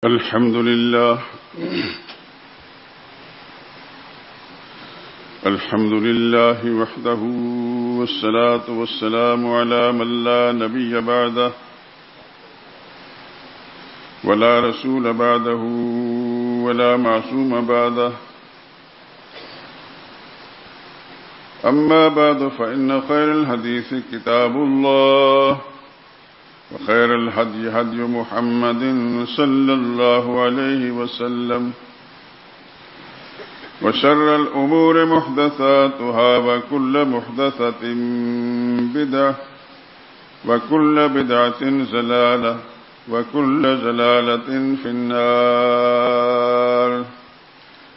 الحمد لله الحمد لله وحده والصلاة والسلام على من لا نبي بعده ولا رسول بعده ولا معصوم بعده أما بعد فإن خير الحديث كتاب الله وخير الهدي هدي محمد صلى الله عليه وسلم وشر الأمور محدثاتها وكل محدثة بدعة وكل بدعة ضلالة وكل ضلالة في النار.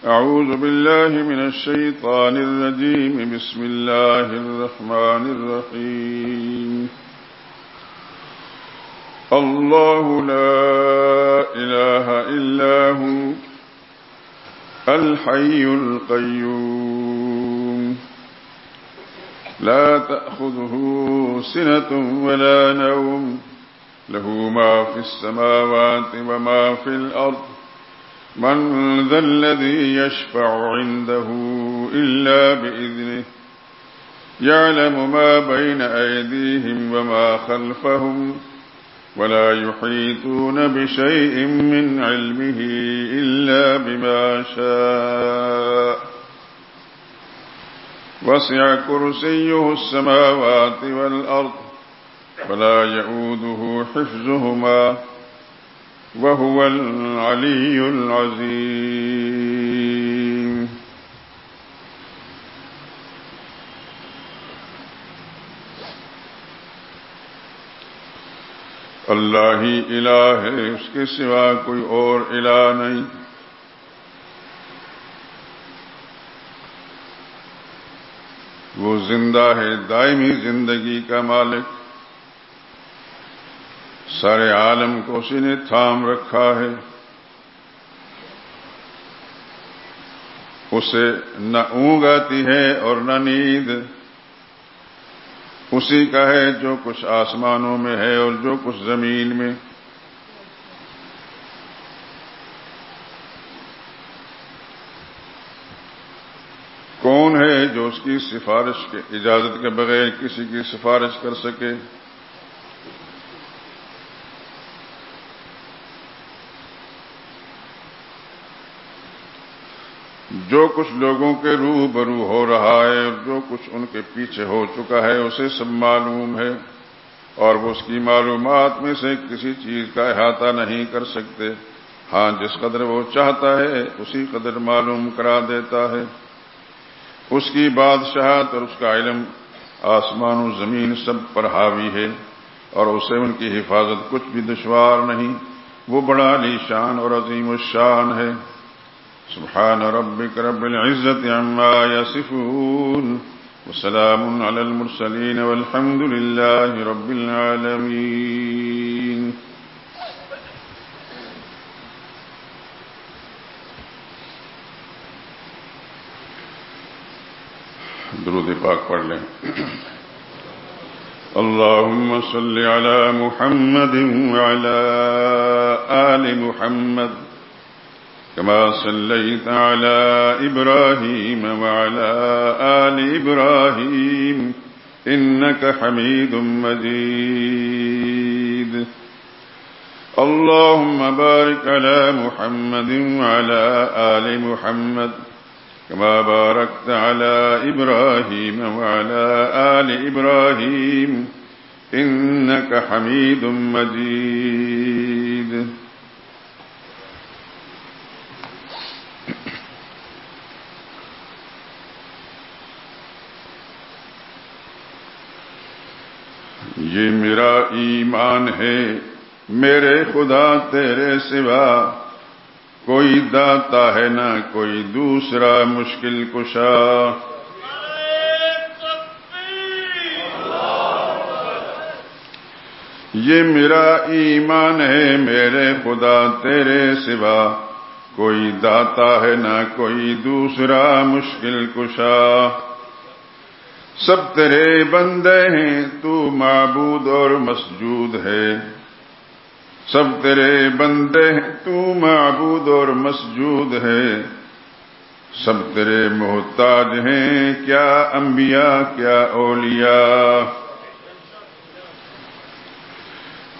أعوذ بالله من الشيطان الرجيم. بسم الله الرحمن الرحيم. الله لا إله إلا هو الحي القيوم لا تأخذه سنة ولا نوم له ما في السماوات وما في الأرض من ذا الذي يشفع عنده إلا بإذنه يعلم ما بين أيديهم وما خلفهم ولا يحيطون بشيء من علمه إلا بما شاء وسع كرسيه السماوات والأرض ولا يؤوده حفظهما وهو العلي العظيم. اللہ ہی الہ ہے، اس کے سوا کوئی اور الہ نہیں۔ وہ زندہ ہے، دائمی زندگی کا مالک، سارے عالم کو اسی نے تھام رکھا ہے۔ اسے نہ اونگ آتی ہے اور نہ نیند، اسی کا ہے جو کچھ آسمانوں میں ہے اور جو کچھ زمین میں۔ کون ہے جو اس کی سفارش کے اجازت کے بغیر کسی کی سفارش کر سکے؟ جو کچھ لوگوں کے روبرو ہو رہا ہے اور جو کچھ ان کے پیچھے ہو چکا ہے اسے سب معلوم ہے، اور وہ اس کی معلومات میں سے کسی چیز کا احاطہ نہیں کر سکتے۔ ہاں، جس قدر وہ چاہتا ہے اسی قدر معلوم کرا دیتا ہے۔ اس کی بادشاہت اور اس کا علم آسمان و زمین سب پر حاوی ہے، اور اسے ان کی حفاظت کچھ بھی دشوار نہیں۔ وہ بڑا علی شان اور عظیم الشان ہے۔ سبحان ربک رب العزت عما یصفون وسلام علی المرسلین والحمد للہ رب العالمین۔ درود پاک پڑھ لیں۔ اللہم صل علی محمد وعلی آل محمد كما صليت على إبراهيم وعلى آل إبراهيم إنك حميد مجيد۔ اللهم بارك على محمد وعلى آل محمد كما باركت على إبراهيم وعلى آل إبراهيم إنك حميد مجيد۔ یہ میرا ایمان ہے، میرے خدا تیرے سوا کوئی داتا ہے نہ کوئی دوسرا مشکل کشا۔ یہ میرا ایمان ہے، میرے خدا تیرے سوا کوئی داتا ہے نہ کوئی دوسرا مشکل کشا۔ سب تیرے بندے ہیں، تو معبود اور مسجود ہے، سب تیرے بندے ہیں، تو معبود اور مسجود ہے، سب تیرے محتاج ہیں، کیا انبیاء کیا اولیاء۔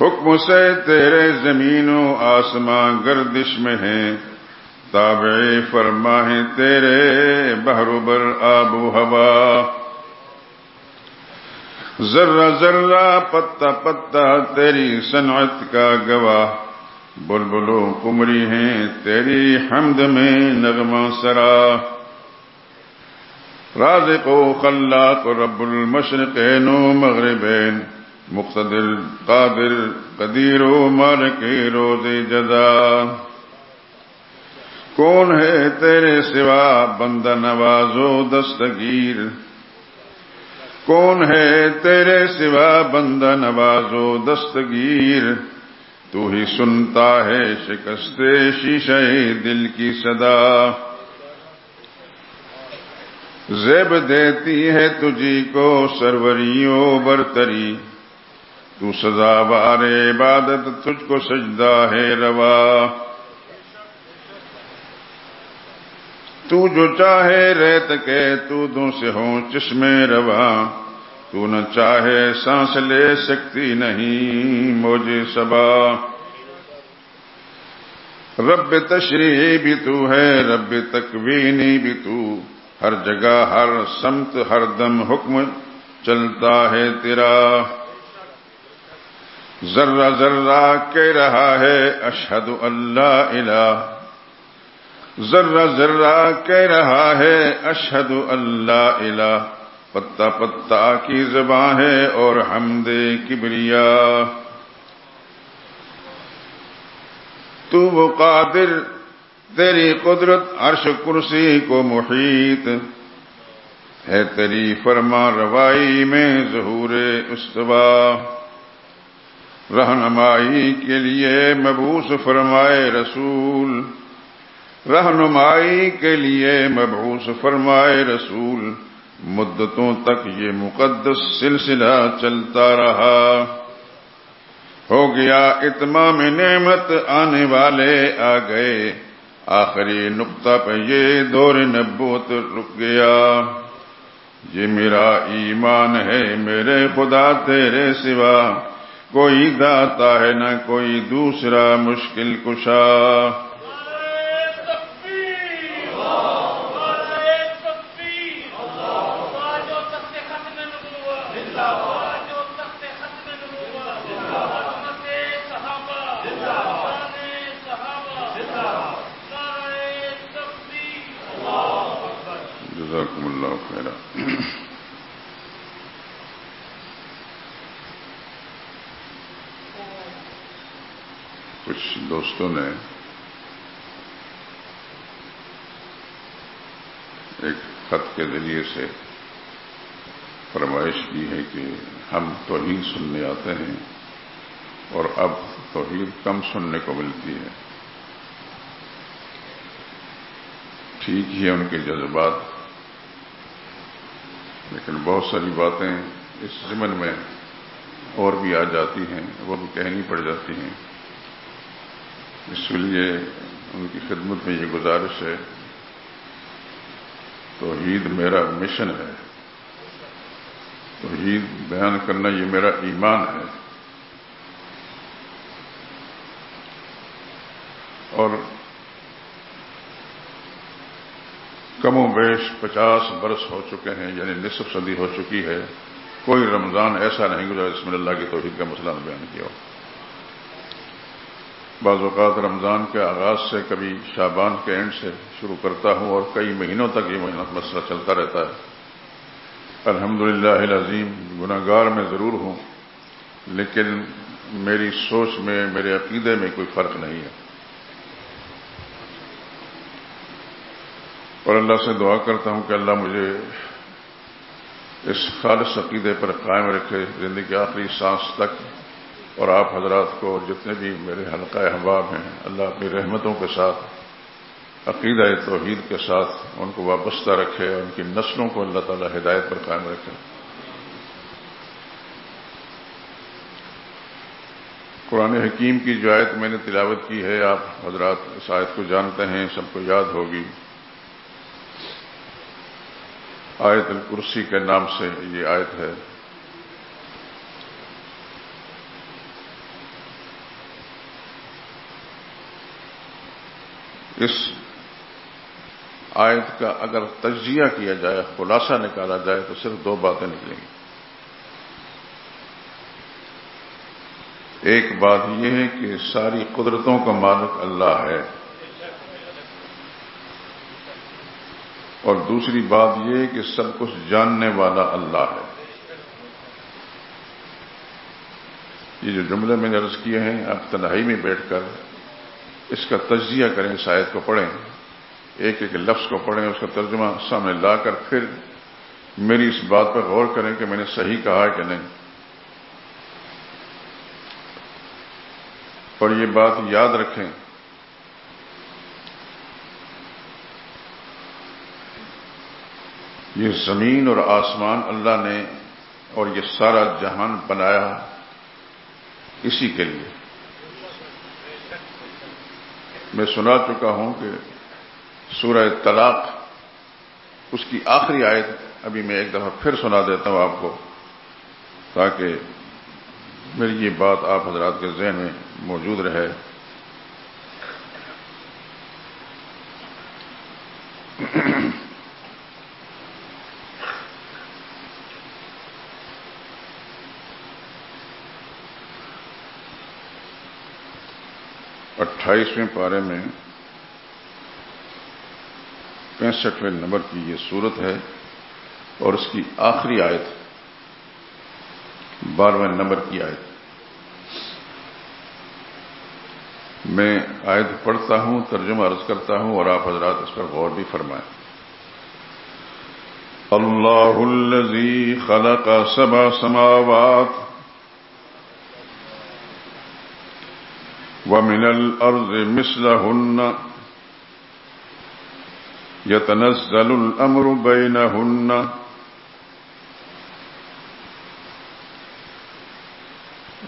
حکم سے تیرے زمین و آسمان گردش میں ہیں، تابع فرما ہے تیرے بحر و بر آب و ہوا۔ ذرہ ذرہ پتا پتا تیری صنعت کا گواہ، بلبل و قمری ہیں تیری حمد میں نغمہ سرا۔ رازق و خلاق رب المشرقین و مغربین، مقتدر قادر قدیر و مالک روز جزا۔ کون ہے تیرے سوا بندہ نواز و دستگیر، کون ہے تیرے سوا بندہ نواز و دستگیر، تو ہی سنتا ہے شکست شیشہ دل کی صدا۔ زیب دیتی ہے تجھی کو سروری و برتری، تو سزاوار عبادت تجھ کو سجدہ ہے روا۔ تو جو چاہے ریت کے دودھوں سے ہوں چشمے رواں، تو نہ چاہے سانس لے سکتی نہیں موج صبا۔ رب تشریح بھی تو ہے، رب تکوینی بھی تو، ہر جگہ ہر سمت ہر دم حکم چلتا ہے تیرا۔ ذرہ ذرہ کہہ رہا ہے اشہد اللہ الہ، ذرہ ذرہ کہہ رہا ہے اشہد اللہ الہ، پتا پتا کی زباں ہے اور حمد کبریا۔ تو وہ قادر تیری قدرت عرش کرسی کو محیط ہے، تیری فرما روائی میں ظہور استوا۔ رہنمائی کے لیے مبعوث فرمائے رسول، رہنمائی کے لیے مبعوث فرمائے رسول، مدتوں تک یہ مقدس سلسلہ چلتا رہا۔ ہو گیا اتمام نعمت آنے والے آ گئے، آخری نقطہ پہ یہ دور نبوت رک گیا۔ یہ میرا ایمان ہے میرے خدا تیرے سوا، کوئی داتا ہے نہ کوئی دوسرا مشکل کشا۔ جزاکم اللہ خیرا۔ کچھ دوستوں نے ایک خط کے ذریعے سے فرمائش کی ہے کہ ہم توحید سننے آتے ہیں اور اب توحید کم سننے کو ملتی ہے۔ ٹھیک ہی ہے ان کے جذبات، لیکن بہت ساری باتیں اس ضمن میں اور بھی آ جاتی ہیں، وہ بھی کہنی پڑ جاتی ہیں۔ اس لیے ان کی خدمت میں یہ گزارش ہے، توحید میرا مشن ہے، توحید بیان کرنا یہ میرا ایمان ہے، اور کم و بیش 50 برس ہو چکے ہیں، یعنی نصف صدی ہو چکی ہے، کوئی رمضان ایسا نہیں گزرا جس میں اللہ کی توحید کا مسئلہ نہ بیان کیا ہو۔ بعض اوقات رمضان کے آغاز سے، کبھی شعبان کے اینڈ سے شروع کرتا ہوں اور کئی مہینوں تک یہ مسئلہ چلتا رہتا ہے۔ الحمدللہ العظیم گناہگار میں ضرور ہوں، لیکن میری سوچ میں، میرے عقیدے میں کوئی فرق نہیں ہے، اور اللہ سے دعا کرتا ہوں کہ اللہ مجھے اس خالص عقیدے پر قائم رکھے زندگی کے آخری سانس تک، اور آپ حضرات کو اور جتنے بھی میرے حلقہ احباب ہیں، اللہ اپنی رحمتوں کے ساتھ عقیدہ توحید کے ساتھ ان کو وابستہ رکھے، اور ان کی نسلوں کو اللہ تعالی ہدایت پر قائم رکھے۔ قرآن حکیم کی جو آیت میں نے تلاوت کی ہے، آپ حضرات اس آیت کو جانتے ہیں، سب کو یاد ہوگی۔ آیت الکرسی کے نام سے یہ آیت ہے۔ اس آیت کا اگر تجزیہ کیا جائے، خلاصہ نکالا جائے تو صرف دو باتیں نکلیں گی۔ ایک بات یہ ہے کہ ساری قدرتوں کا مالک اللہ ہے، اور دوسری بات یہ ہے کہ سب کچھ جاننے والا اللہ ہے۔ یہ جو جملے میں نے عرض کیے ہیں، آپ تنہائی میں بیٹھ کر اس کا تجزیہ کریں، اس آیت کو پڑھیں، ایک ایک لفظ کو پڑھیں، اس کا ترجمہ سامنے لا کر پھر میری اس بات پر غور کریں کہ میں نے صحیح کہا کہ نہیں۔ اور یہ بات یاد رکھیں، یہ زمین اور آسمان اللہ نے اور یہ سارا جہان بنایا اسی کے لیے۔ میں سنا چکا ہوں کہ سورہ طلاق، اس کی آخری آیت ابھی میں ایک دفعہ پھر سنا دیتا ہوں آپ کو، تاکہ میری یہ بات آپ حضرات کے ذہن میں موجود رہے۔ اٹھائیسویں پارے میں 65ویں نمبر کی یہ سورت ہے، اور اس کی آخری آیت 12ویں نمبر کی آیت۔ میں آیت پڑھتا ہوں، ترجمہ عرض کرتا ہوں، اور آپ حضرات اس پر غور بھی فرمائیں۔ اللہ الذی خلق 7 سماوات ومن الارض مثلهن يتنزل الامر بينهن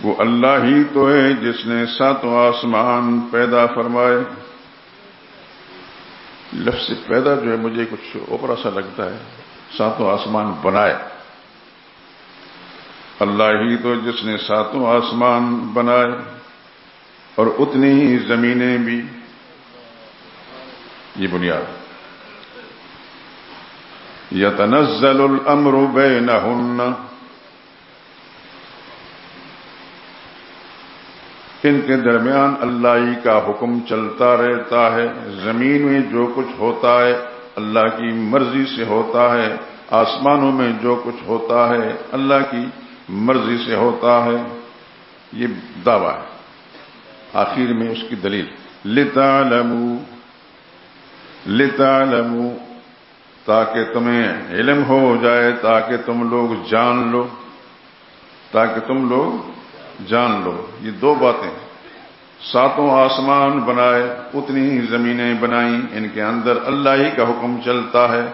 وہ اللہ ہی تو ہے جس نے 7 آسمان پیدا فرمائے۔ لفظ پیدا جو ہے مجھے کچھ اوپرا سا لگتا ہے، 7 آسمان بنائے۔ اللہ ہی تو جس نے 7 آسمان بنائے اور اتنی ہی زمینیں بھی، یہ بنیاد۔ یتنزل الامر بینہن، ان کے درمیان اللہ ہی کا حکم چلتا رہتا ہے۔ زمین میں جو کچھ ہوتا ہے اللہ کی مرضی سے ہوتا ہے، آسمانوں میں جو کچھ ہوتا ہے اللہ کی مرضی سے ہوتا ہے۔ یہ دعویٰ ہے، آخر میں اس کی دلیل لِتَعْلَمُوا، تاکہ تمہیں علم ہو جائے، تاکہ تم لوگ جان لو، تاکہ تم لوگ جان لو۔ یہ 2 باتیں، 7 آسمان بنائے، اتنی ہی زمینیں بنائیں، ان کے اندر اللہ ہی کا حکم چلتا ہے۔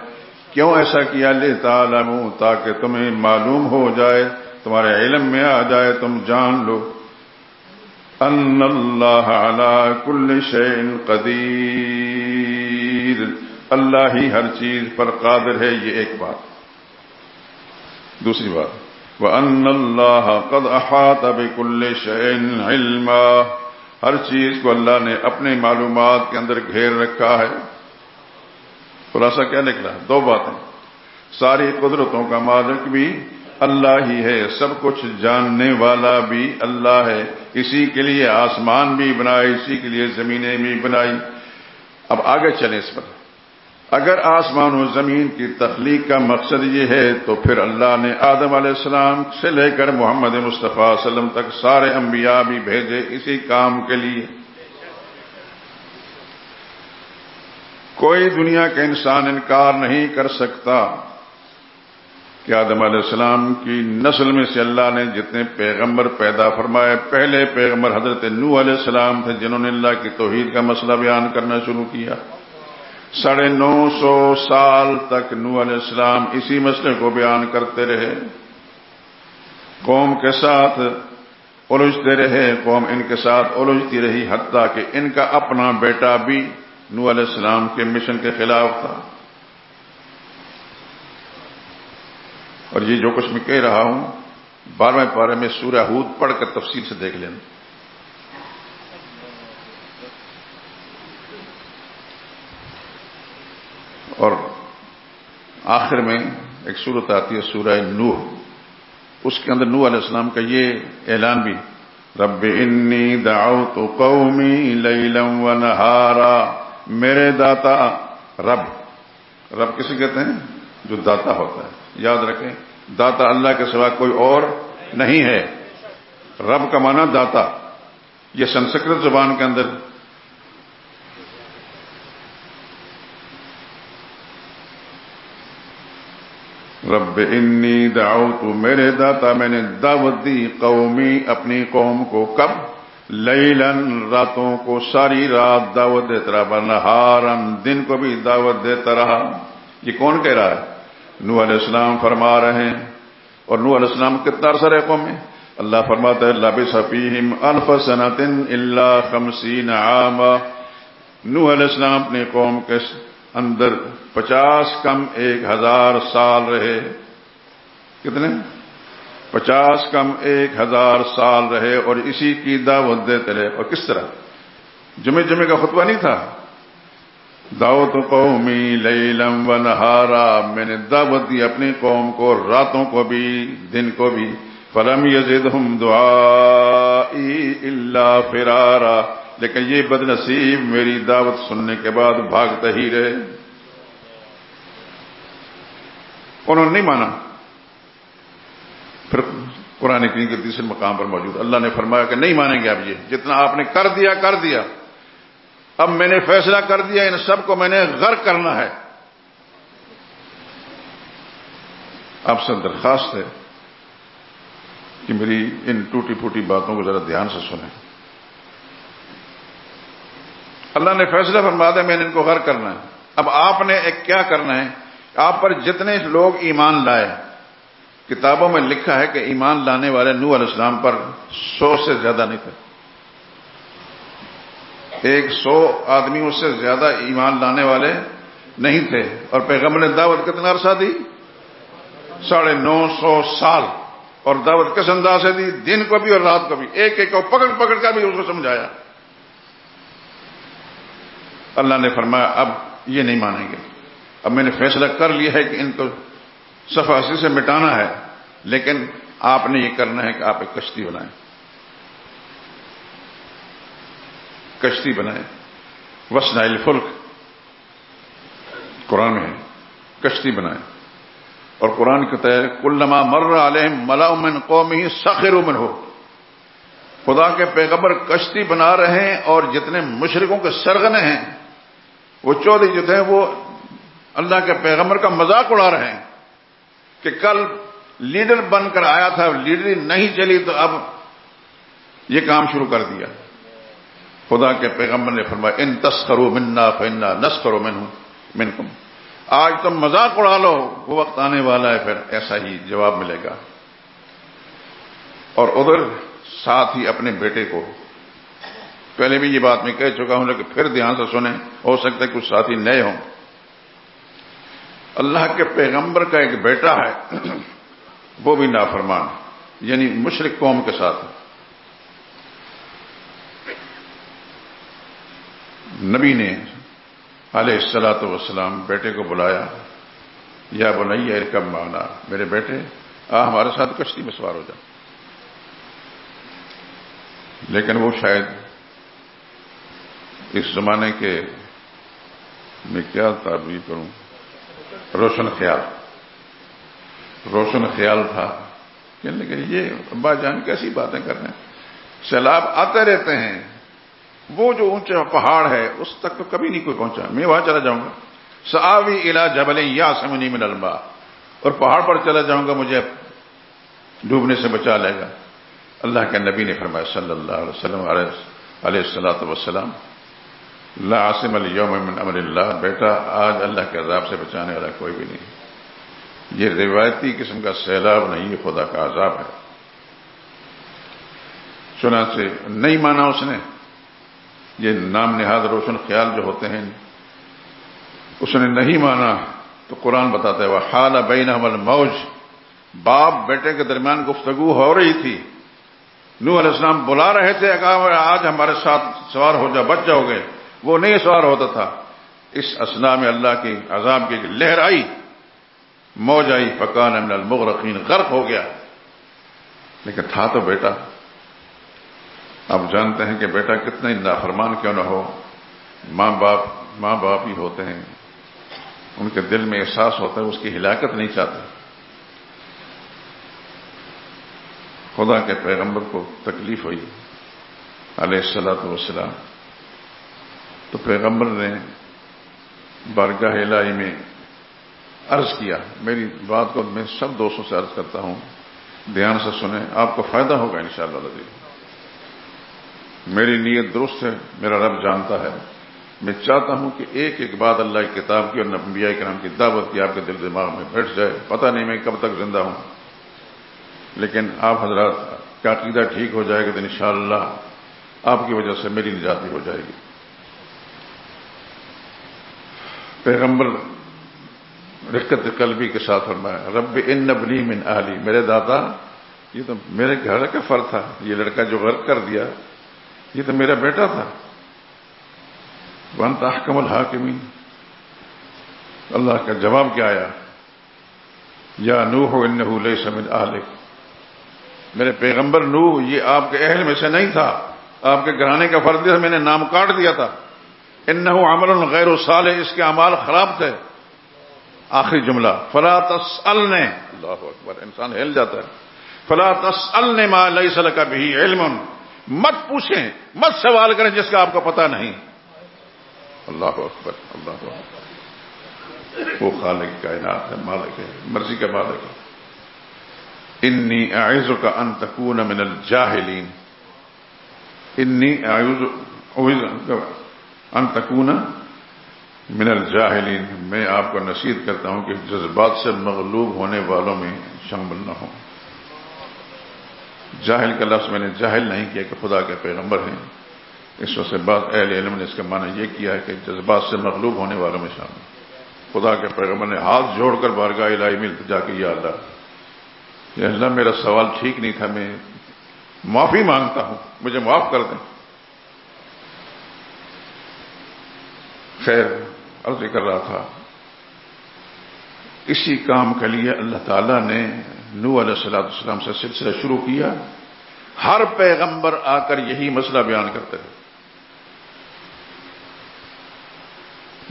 کیوں ایسا کیا؟ لِتَعْلَمُوا، تاکہ تمہیں معلوم ہو جائے، تمہارے علم میں آ جائے، تم جان لو ان اللہ علی کل شیء قدیر، اللہ ہی ہر چیز پر قادر ہے۔ یہ ایک بات۔ دوسری بات، وَأَنَّ اللَّهَ قَدْ أَحَاطَ بِكُلِّ شَيْءٍ عِلْمًا، ہر چیز کو اللہ نے اپنے معلومات کے اندر گھیر رکھا ہے۔ خلاصہ کیا نکلا؟ 2 باتیں، ساری قدرتوں کا مالک بھی اللہ ہی ہے، سب کچھ جاننے والا بھی اللہ ہے۔ اسی کے لیے آسمان بھی بنائے، اسی کے لیے زمینیں بھی بنائی۔ اب آگے چلیں اس پر۔ اگر آسمان و زمین کی تخلیق کا مقصد یہ ہے تو پھر اللہ نے آدم علیہ السلام سے لے کر محمد مصطفیٰ صلی اللہ علیہ وسلم تک سارے انبیاء بھی بھیجے اسی کام کے لیے۔ کوئی دنیا کا انسان انکار نہیں کر سکتا کہ آدم علیہ السلام کی نسل میں سے اللہ نے جتنے پیغمبر پیدا فرمائے، پہلے پیغمبر حضرت نوح علیہ السلام تھے، جنہوں نے اللہ کی توحید کا مسئلہ بیان کرنا شروع کیا۔ 950 سال تک نوح علیہ السلام اسی مسئلے کو بیان کرتے رہے، قوم کے ساتھ الجھتے رہے قوم ان کے ساتھ الجھتی رہی، حتیٰ کہ ان کا اپنا بیٹا بھی نوح علیہ السلام کے مشن کے خلاف تھا۔ اور یہ جو کچھ میں کہہ رہا ہوں 12ویں پارے میں سورہ ہود پڑھ کر تفصیل سے دیکھ لینا۔ اور آخر میں ایک سورت آتی ہے سورہ نوح، اس کے اندر نوح علیہ السلام کا یہ اعلان بھی، رب انی دعوت قومی لیلا ونہارا، میرے داتا، رب کسے کہتے ہیں؟ جو داتا ہوتا ہے، یاد رکھیں داتا اللہ کے سوا کوئی اور نہیں ہے۔ رب کا معنی داتا، یہ سنسکرت زبان کے اندر رب انی دعوت، میرے داتا میں نے دعوت دی، قومی اپنی قوم کو، کب؟ لیلاً راتوں کو، ساری رات دعوت دیتا رہا، ونہاراً دن کو بھی دعوت دیتا رہا۔ یہ کون کہہ رہا ہے؟ نوح علیہ السلام فرما رہے ہیں۔ اور نوح علیہ السلام کتنا عرصہ رہے قوم میں؟ اللہ فرماتا ہے لبث فیہم الف سنۃ الا 50 عاما، نوح علیہ السلام اپنی قوم کے اندر 50 کم 1000 سال رہے۔ کتنے؟ 50 کم 1000 سال رہے اور اسی کی دعوت دیتے رہے۔ اور کس طرح؟ جمعے کا خطبہ نہیں تھا، دعوت قومی لیلا ونہارا، میں نے دعوت دی اپنی قوم کو راتوں کو بھی دن کو بھی، فلم یزدہم دعائی الا فرارا، لیکن یہ بد نصیب میری دعوت سننے کے بعد بھاگتے ہی رہے۔ انہوں نے نہیں مانا۔ پھر قرآن کریم کے تیسرے مقام پر موجود اللہ نے فرمایا کہ نہیں مانیں گے اب، یہ جتنا آپ نے کر دیا، اب میں نے فیصلہ کر دیا، ان سب کو میں نے غرق کرنا ہے۔ آپ سے درخواست ہے کہ میری ان ٹوٹی پھوٹی باتوں کو ذرا دھیان سے سنیں۔ اللہ نے فیصلہ فرما دیا میں نے ان کو غرق کرنا ہے۔ اب آپ نے ایک کیا کرنا ہے؟ آپ پر جتنے لوگ ایمان لائے، کتابوں میں لکھا ہے کہ ایمان لانے والے نوح علیہ السلام پر 100 سے زیادہ نہیں تھے۔ 100 آدمی اس سے زیادہ ایمان لانے والے نہیں تھے، اور پیغمبر نے دعوت کتنا عرصہ دی؟ 950 سال۔ اور دعوت کس انداز سے دی؟ دن کو بھی اور رات کو بھی، ایک ایک کو پکڑ کر بھی اس کو سمجھایا۔ اللہ نے فرمایا اب یہ نہیں مانیں گے، اب میں نے فیصلہ کر لیا ہے کہ ان کو صفحہ سے مٹانا ہے، لیکن آپ نے یہ کرنا ہے کہ آپ ایک کشتی بنائیں، کشتی بنائیں، وصنع الفلک قرآن میں ہے، کشتی بنائیں۔ اور قرآن کہتا ہے کلما مر علیہم ملأ من قومہ سخروا منہ، خدا کے پیغمبر کشتی بنا رہے ہیں اور جتنے مشرکوں کے سرغنے ہیں وہ چودھری جو تھے وہ اللہ کے پیغمبر کا مذاق اڑا رہے ہیں کہ کل لیڈر بن کر آیا تھا، لیڈری نہیں چلی تو اب یہ کام شروع کر دیا۔ خدا کے پیغمبر نے فرمایا ان تسخروا منا فانا نسخر منکم، آج تم مذاق اڑا لو، وہ وقت آنے والا ہے پھر ایسا ہی جواب ملے گا۔ اور ادھر ساتھ ہی اپنے بیٹے کو، پہلے بھی یہ بات میں کہہ چکا ہوں لیکن پھر دھیان سے سنیں، ہو سکتا ہے کچھ ساتھی نئے ہوں۔ اللہ کے پیغمبر کا ایک بیٹا ہے، وہ بھی نافرمان، یعنی مشرک قوم کے ساتھ۔ نبی نے علیہ الصلوۃ والسلام بیٹے کو بلایا، یا بنی ارکب معنا، میرے بیٹے ہمارے ساتھ کشتی میں سوار ہو جا۔ لیکن وہ شاید اس زمانے کے میں کیا تعبیر کروں، روشن خیال تھا کہ لیکن یہ ابا جان کیسی باتیں کر رہے ہیں، سیلاب آتے رہتے ہیں، وہ جو اونچا پہاڑ ہے اس تک تو کبھی نہیں کوئی پہنچا، میں وہاں چلا جاؤں گا، سآوی الی جبل یعصمنی من الماء، اور پہاڑ پر چلا جاؤں گا مجھے ڈوبنے سے بچا لے گا۔ اللہ کے نبی نے فرمایا صلی اللہ علیہ وسلم علیہ الصلوۃ والسلام لا عاصم اليوم من امر اللہ، بیٹا آج اللہ کے عذاب سے بچانے والا کوئی بھی نہیں، یہ روایتی قسم کا سیلاب نہیں، یہ خدا کا عذاب ہے۔ چنانچہ نہیں مانا اس نے، یہ نام نہاد روشن خیال جو ہوتے ہیں اس نے نہیں مانا، تو قرآن بتاتا ہے وحال بینہم الموج، باپ بیٹے کے درمیان گفتگو ہو رہی تھی، نوح علیہ السلام بلا رہے تھے کہ آج ہمارے ساتھ سوار ہو جا، بچ جاؤ گے، وہ نہیں سوار ہوتا تھا۔ اس اثناء میں اللہ کی عذاب کی لہر آئی، موج آئی، فکان من المغرقین، غرق ہو گیا، لیکن تھا تو بیٹا۔ آپ جانتے ہیں کہ بیٹا کتنا نافرمان کیوں نہ ہو، ماں باپ ہی ہوتے ہیں، ان کے دل میں احساس ہوتا ہے اس کی ہلاکت نہیں چاہتے۔ خدا کے پیغمبر کو تکلیف ہوئی علیہ الصلوۃ والسلام، تو پیغمبر نے بارگاہ الہی میں عرض کیا، میری بات کو میں سب دوستوں سے عرض کرتا ہوں، دھیان سے سنیں، آپ کو فائدہ ہوگا انشاءاللہ العزیز۔ میری نیت درست ہے، میرا رب جانتا ہے، میں چاہتا ہوں کہ ایک ایک بات اللہ کی کتاب کی اور انبیاء کرام کی دعوت کی آپ کے دل دماغ میں بیٹھ جائے۔ پتہ نہیں میں کب تک زندہ ہوں، لیکن آپ حضرات کا عقیدہ ٹھیک ہو جائے گا تو انشاءاللہ آپ کی وجہ سے میری نجات بھی ہو جائے گی۔ پیغمبر رقت قلبی کے ساتھ فرمایا رب ان ابنی من اہلی، میرے دادا یہ تو میرے گھر کا فرد تھا، یہ لڑکا جو غرق کر دیا یہ تو میرا بیٹا تھا۔ وانت احکم الحاکمین، اللہ کا جواب کیا آیا، یا نوح انہ لیس من اہلک، میرے پیغمبر نوح یہ آپ کے اہل میں سے نہیں تھا، آپ کے گھرانے کا فرد تھا، میں نے نام کاٹ دیا تھا۔ انہ عمل غیر صالح، اس کے اعمال خراب تھے۔ آخری جملہ فلا تسألنی، اللہ اکبر، انسان ہل جاتا ہے، فلا تسألنی ما لیس لک بہ علم، مت پوچھیں، مت سوال کریں جس کا آپ کو پتہ نہیں۔ اللہ اکبر، اللہ اکبر، وہ خالق کائنات ہے، مالک ہے، مرضی کا مالک ہے۔ انی اعوذک ان تکون من الجاہلین، انی اعوذ ان تکون من الجاہلین، میں آپ کو نصیحت کرتا ہوں کہ جذبات سے مغلوب ہونے والوں میں شامل نہ ہوں۔ جاہل کا لفظ میں نے جاہل نہیں کیا کہ خدا کے پیغمبر ہیں، اس وجہ سے بعض اہل علم نے اس کا معنی یہ کیا ہے کہ جذبات سے مغلوب ہونے والوں میں شامل۔ خدا کے پیغمبر نے ہاتھ جوڑ کر بارگاہ الہی میں التجا کی، یا اللہ میرا سوال ٹھیک نہیں تھا، میں معافی مانگتا ہوں، مجھے معاف کر دیں۔ خیر، عرض کر رہا تھا، اسی کام کے لیے اللہ تعالیٰ نے نوح علیہ السلام سے سلسلہ شروع کیا۔ ہر پیغمبر آ کر یہی مسئلہ بیان کرتے تھے۔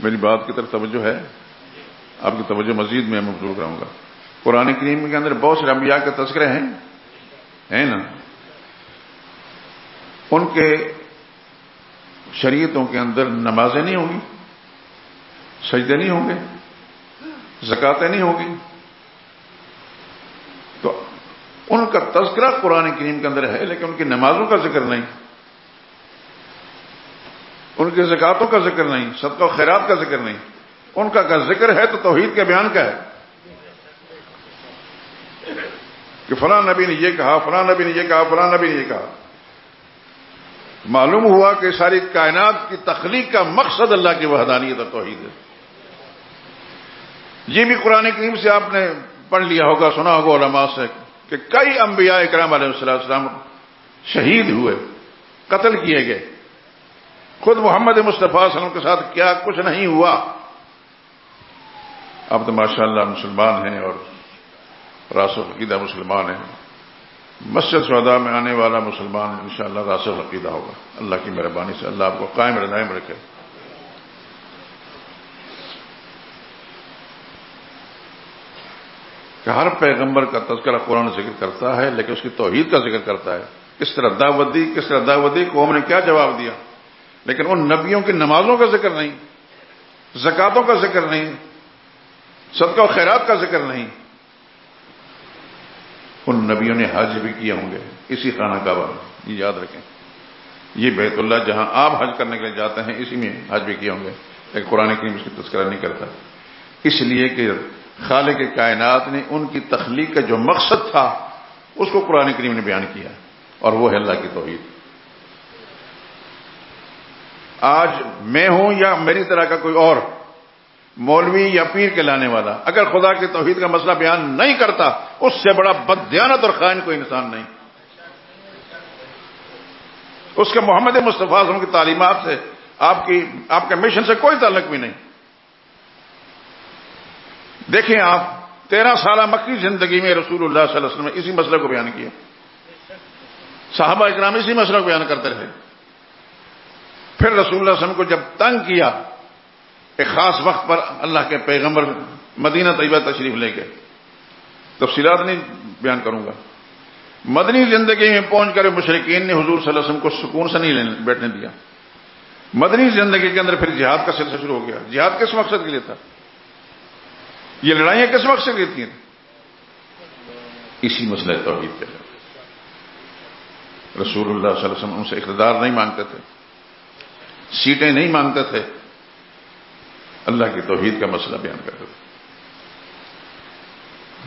میری بات کی طرف توجہ ہے؟ آپ کی توجہ مزید میں مبذول کراؤں گا۔ قرآن کریم کے اندر بہت سے انبیاء کے تذکرے ہیں نا، ان کے شریعتوں کے اندر نمازیں نہیں ہوں گی، سجدے نہیں ہوں گے، زکاتیں نہیں ہوں گی، تو ان کا تذکرہ قرآن کریم کے اندر ہے، لیکن ان کی نمازوں کا ذکر نہیں، ان کی زکاتوں کا ذکر نہیں، صدقہ و خیرات کا ذکر نہیں۔ ان کا ذکر ہے تو توحید کے بیان کا ہے کہ فلاں نبی نے یہ کہا، فلاں نبی نے یہ کہا، فلاں نبی نے یہ کہا۔ معلوم ہوا کہ ساری کائنات کی تخلیق کا مقصد اللہ کی وحدانیت اور توحید ہے۔ یہ بھی قرآن کریم سے آپ نے پڑھ لیا ہوگا، سنا ہوگا علماء سے کہ کئی انبیاء اکرام علیہ السلام شہید ہوئے، قتل کیے گئے۔ خود محمد مصطفیٰ صلی اللہ علیہ وسلم کے ساتھ کیا کچھ نہیں ہوا۔ اب تو ماشاءاللہ مسلمان ہیں اور راسخ عقیدہ مسلمان ہیں۔ مسجد شہداء میں آنے والا مسلمان انشاءاللہ راسخ عقیدہ ہوگا، اللہ کی مہربانی سے۔ اللہ آپ کو قائم دائم رکھے۔ کہ ہر پیغمبر کا تذکرہ قرآن ذکر کرتا ہے، لیکن اس کی توحید کا ذکر کرتا ہے۔ کس طرح دعوت دی، کس طرح دعوت دی، قوم نے کیا جواب دیا، لیکن ان نبیوں کی نمازوں کا ذکر نہیں، زکاتوں کا ذکر نہیں، صدقہ و خیرات کا ذکر نہیں۔ ان نبیوں نے حج بھی کیے ہوں گے اسی خانہ کعبہ میں، یہ یاد رکھیں۔ یہ بیت اللہ جہاں آپ حج کرنے کے لیے جاتے ہیں، اسی میں حج بھی کیے ہوں گے، لیکن قرآن کریم اس کی تذکرہ نہیں کرتا، اس لیے کہ خالق کائنات نے ان کی تخلیق کا جو مقصد تھا اس کو قرآن کریم نے بیان کیا۔ اور وہ ہے اللہ کی توحید۔ آج میں ہوں یا میری طرح کا کوئی اور مولوی یا پیر کہلانے والا اگر خدا کی توحید کا مسئلہ بیان نہیں کرتا، اس سے بڑا بددیانت اور خائن کوئی انسان نہیں۔ اس کے محمد مصطفیٰ صلی اللہ علیہ وسلم کی تعلیمات سے آپ کے مشن سے کوئی تعلق بھی نہیں۔ دیکھیں آپ 13 سالہ مکی زندگی میں رسول اللہ صلی اللہ علیہ وسلم نے اسی مسئلے کو بیان کیا، صحابہ اکرام اسی مسئلے کو بیان کرتے رہے۔ پھر رسول اللہ صلی اللہ علیہ وسلم کو جب تنگ کیا، ایک خاص وقت پر اللہ کے پیغمبر مدینہ طیبہ تشریف لے گئے، تفصیلات نہیں بیان کروں گا۔ مدنی زندگی میں پہنچ کر مشرکین نے حضور صلی اللہ علیہ وسلم کو سکون سے نہیں بیٹھنے دیا۔ مدنی زندگی کے اندر پھر جہاد کا سلسلہ شروع ہو گیا۔ جہاد کس مقصد کے لیے تھا؟ یہ لڑائیاں کس مقصد کے لیے تھیں؟ اسی مسئلہ توحید پہ۔ رسول اللہ صلی اللہ علیہ وسلم ان سے اقتدار نہیں مانگتے تھے، سیٹیں نہیں مانگتے تھے، اللہ کی توحید کا مسئلہ بیان کرتے تھے۔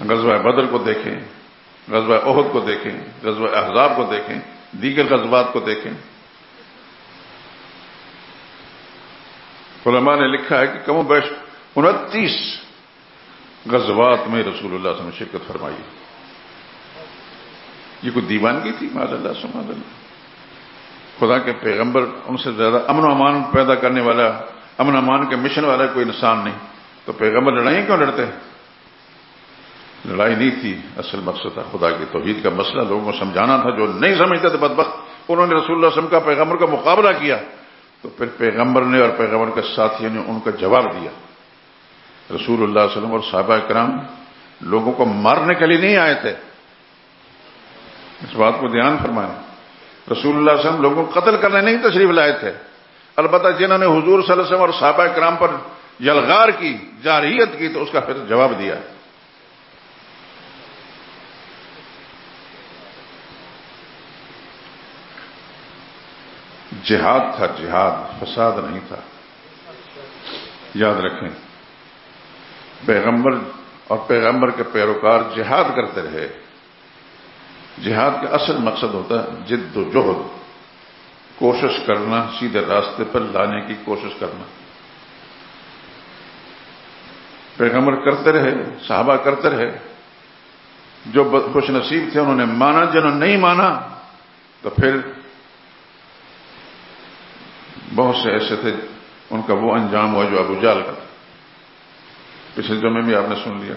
غزوہ بدر کو دیکھیں، غزوہ احد کو دیکھیں، غزوہ احزاب کو دیکھیں، دیگر غزوات کو دیکھیں۔ علماء نے لکھا ہے کہ کم و بیش 29 غزوات میں رسول اللہ صلی اللہ علیہ وسلم نے شرکت فرمائی۔ یہ کوئی دیوانگی تھی؟ معاذ اللہ سبحان اللہ۔ خدا کے پیغمبر ان سے زیادہ امن و امان پیدا کرنے والا، امن و امان کے مشن والا کوئی انسان نہیں، تو پیغمبر لڑائیاں کیوں لڑتے؟ لڑائی نہیں تھی، اصل مقصد تھا خدا کی توحید کا مسئلہ لوگوں کو سمجھانا تھا۔ جو نہیں سمجھتے تھے بدبخت، انہوں نے رسول اللہ صلی اللہ علیہ وسلم کا پیغمبر کا مقابلہ کیا، تو پھر پیغمبر نے اور پیغمبر کے ساتھیوں نے ان کا جواب دیا۔ رسول اللہ صلی اللہ علیہ وسلم اور صحابہ کرام لوگوں کو مارنے کے لیے نہیں آئے تھے، اس بات کو دھیان فرمائیں۔ رسول اللہ صلی اللہ علیہ وسلم لوگوں کو قتل کرنے نہیں تشریف لائے تھے، البتہ جنہوں نے حضور صلی اللہ علیہ وسلم اور صحابہ کرام پر یلغار کی، جارحیت کی، تو اس کا پھر جواب دیا۔ جہاد تھا، جہاد، فساد نہیں تھا، یاد رکھیں۔ پیغمبر اور پیغمبر کے پیروکار جہاد کرتے رہے۔ جہاد کا اصل مقصد ہوتا ہے جد و جہد، کوشش کرنا، سیدھے راستے پر لانے کی کوشش کرنا۔ پیغمبر کرتے رہے، صحابہ کرتے رہے، جو خوش نصیب تھے انہوں نے مانا، جنہوں نے نہیں مانا تو پھر بہت سے ایسے تھے ان کا وہ انجام ہوا جو ابو جہل کا تھا۔ پچھلے جمعے میں آپ نے سن لیا،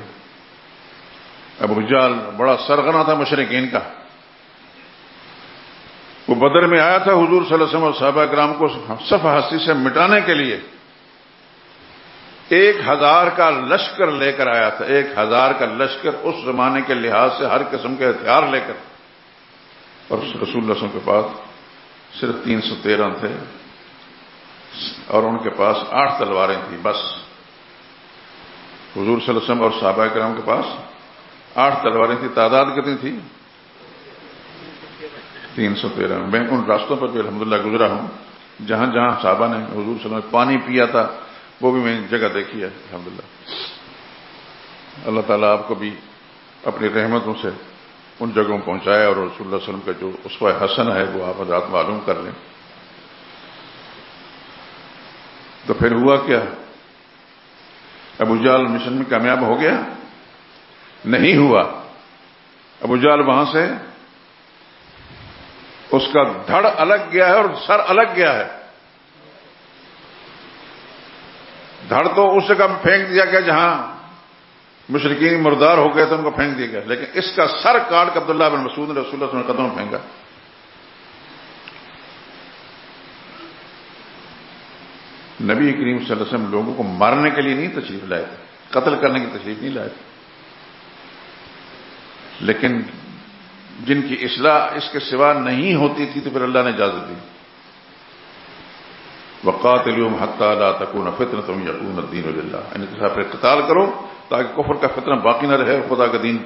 ابو جہل بڑا سرغنہ تھا مشرکین کا، وہ بدر میں آیا تھا حضور صلی اللہ علیہ وسلم اور صحابہ کرام کو صفحہ ہستی سے مٹانے کے لیے 1000 کا لشکر لے کر آیا تھا، 1000 کا لشکر، اس زمانے کے لحاظ سے ہر قسم کے ہتھیار لے کر، اور رسول اللہ صلی اللہ علیہ وسلم کے پاس صرف 313 تھے اور ان کے پاس 8 تلواریں تھیں بس۔ حضور صلی اللہ علیہ وسلم اور صحابہ کرام کے پاس 8 تلواریں تھیں، تعداد کتنی تھی؟ 313۔ میں ان راستوں پر بھی الحمدللہ گزرا ہوں جہاں جہاں صحابہ نے حضور صلی اللہ علیہ وسلم پانی پیا تھا، وہ بھی میں جگہ دیکھی ہے الحمدللہ۔ اللہ تعالیٰ آپ کو بھی اپنی رحمتوں سے ان جگہوں پہنچائے، اور رسول اللہ صلی اللہ علیہ وسلم کا جو اسوہ حسن ہے وہ آپ حضرات معلوم کر لیں۔ تو پھر ہوا کیا؟ ابو جہل مشن میں کامیاب ہو گیا؟ نہیں ہوا۔ ابو جہل وہاں سے اس کا دھڑ الگ گیا ہے اور سر الگ گیا ہے۔ دھڑ تو اس جگہ میں پھینک دیا گیا جہاں مشرکین مردار ہو گئے تھے، ان کو پھینک دیا گیا، لیکن اس کا سر کاٹ کے عبداللہ بن مسعود نے رسول اللہ صلی اللہ علیہ وسلم کے قدموں میں پھینکا۔ نبی کریم صلی اللہ علیہ وسلم لوگوں کو مارنے کے لیے نہیں تشریف لائے تھے، قتل کرنے کی تشریف نہیں لائے تھے، لیکن جن کی اصلاح اس کے سوا نہیں ہوتی تھی تو پھر اللہ نے اجازت دی، وَقَاتِلُوهُمْ حَتَّى لَا تَكُونَ فِتْنَةٌ وَيَكُونَ الدِّينُ لِلَّهِ، ان کے ساتھ پھر قتال کرو تاکہ کفر کا فتنہ باقی نہ رہے اور خدا کا دین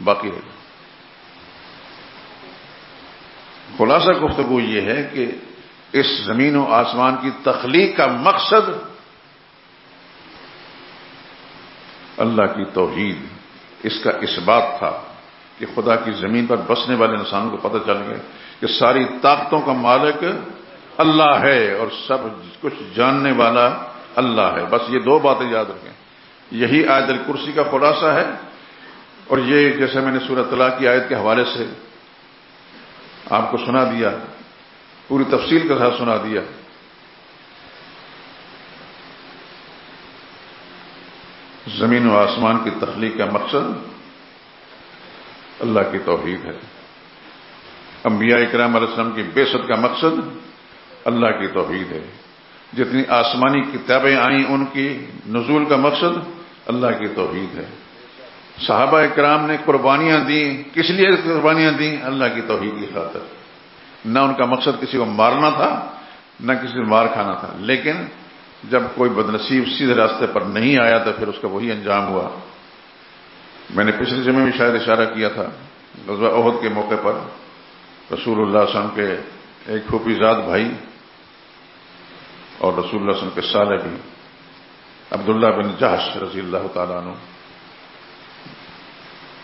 باقی رہے۔ خلاصہ گفتگو یہ ہے کہ اس زمین و آسمان کی تخلیق کا مقصد اللہ کی توحید، اس کا اثبات تھا کہ خدا کی زمین پر بسنے والے انسانوں کو پتہ چل گیا کہ ساری طاقتوں کا مالک اللہ ہے اور سب کچھ جاننے والا اللہ ہے. بس یہ دو باتیں یاد رکھیں. یہی آیت الکرسی کا خلاصہ ہے. اور یہ جیسے میں نے سورۃ طلاق کی آیت کے حوالے سے آپ کو سنا دیا، پوری تفصیل کے ساتھ سنا دیا. زمین و آسمان کی تخلیق کا مقصد اللہ کی توحید ہے. انبیاء کرام علیہ السلام کی بعثت کا مقصد اللہ کی توحید ہے. جتنی آسمانی کتابیں آئیں ان کی نزول کا مقصد اللہ کی توحید ہے. صحابہ کرام نے قربانیاں دیں، کس لیے قربانیاں دیں؟ اللہ کی توحید کی خاطر. نہ ان کا مقصد کسی کو مارنا تھا، نہ کسی کو مار کھانا تھا. لیکن جب کوئی بدنصیب سیدھے راستے پر نہیں آیا تو پھر اس کا وہی انجام ہوا. میں نے پچھلے جمعے میں شاید اشارہ کیا تھا، غزوہ احد کے موقع پر رسول اللہ صلی اللہ علیہ وسلم کے ایک پھوپھی زاد بھائی اور رسول اللہ صلی اللہ علیہ وسلم کے سالے بھی عبداللہ بن جحش رضی اللہ تعالیٰ عنہ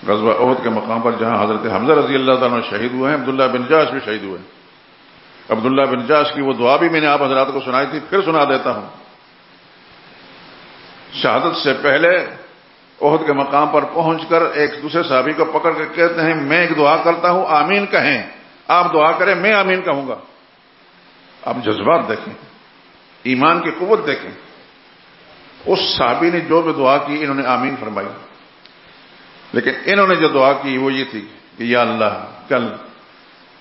غزوہ احد کے مقام پر جہاں حضرت حمزہ رضی اللہ تعالیٰ عنہ شہید ہوئے ہیں، عبداللہ بن جحش بھی شہید ہوئے ہیں. عبداللہ بن جحش کی وہ دعا بھی میں نے آپ حضرات کو سنائی تھی، پھر سنا دیتا ہوں. شہادت سے پہلے احد کے مقام پر پہنچ کر ایک دوسرے صحابی کو پکڑ کر کہتے ہیں میں ایک دعا کرتا ہوں، آمین کہیں. آپ دعا کریں، میں آمین کہوں گا. آپ جذبات دیکھیں، ایمان کی قوت دیکھیں. اس صحابی نے جو بھی دعا کی انہوں نے آمین فرمائی. لیکن انہوں نے جو دعا کی وہ یہ تھی کہ یا اللہ کل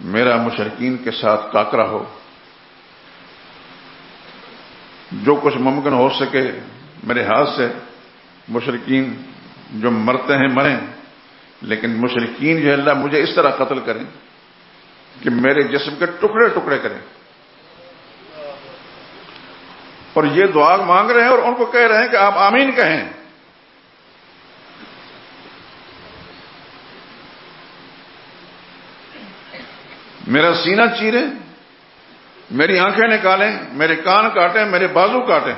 میرا مشرکین کے ساتھ ٹاکرا ہو، جو کچھ ممکن ہو سکے میرے ہاتھ سے مشرکین جو مرتے ہیں مریں، لیکن مشرکین جو اللہ مجھے اس طرح قتل کریں کہ میرے جسم کے ٹکڑے ٹکڑے کریں. اور یہ دعا مانگ رہے ہیں اور ان کو کہہ رہے ہیں کہ آپ آمین کہیں. میرا سینہ چیریں، میری آنکھیں نکالیں، میرے کان کاٹیں، میرے بازو کاٹیں،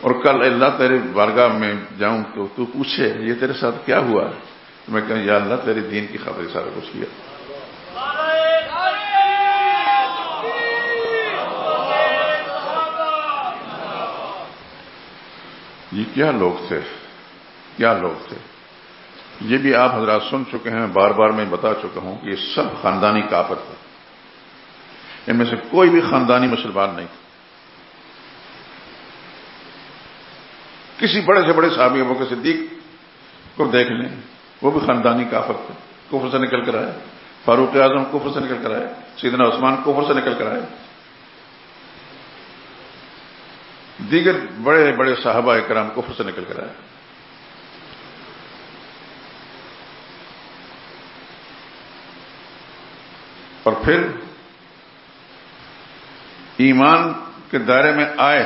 اور کل اللہ تیرے بارگاہ میں جاؤں تو تو پوچھے یہ تیرے ساتھ کیا ہوا. میں کہوں یا اللہ تیرے دین کی خاطر سارا کچھ کیا. یہ کیا لوگ تھے، کیا لوگ تھے. یہ بھی آپ حضرات سن چکے ہیں، بار بار میں بتا چکا ہوں کہ یہ سب خاندانی کافر تھے. ان میں سے کوئی بھی خاندانی مسلمان نہیں. کسی بڑے سے بڑے صحابی ابو بکر صدیق کو دیکھ لیں، وہ بھی خاندانی کافر تھے، کفر سے نکل کر آئے. فاروق اعظم کفر سے نکل کر آئے، سیدنا عثمان کفر سے نکل کر آئے. دیگر بڑے بڑے صحابہ کرام کفر سے نکل کر آئے. اور پھر ایمان کے دائرے میں آئے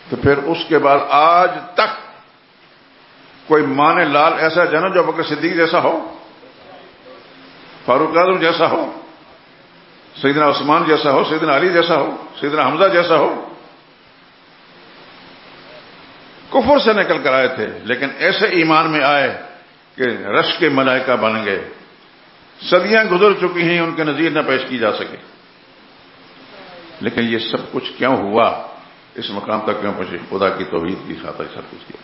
تو پھر اس کے بعد آج تک کوئی ماں لال ایسا جنم جو ابوبکر صدیق جیسا ہو، فاروق اعظم جیسا ہو، سیدنا عثمان جیسا ہو، سیدنا علی جیسا ہو، سیدنا حمزہ جیسا ہو. کفر سے نکل کر آئے تھے لیکن ایسے ایمان میں آئے کہ رش کے ملائکہ بن گئے. صدیاں گزر چکی ہیں، ان کے نظیر نہ پیش کی جا سکے. لیکن یہ سب کچھ کیوں ہوا، اس مقام تک کیوں پہنچے؟ خدا کی توحید کی خاطر سب کچھ کیا.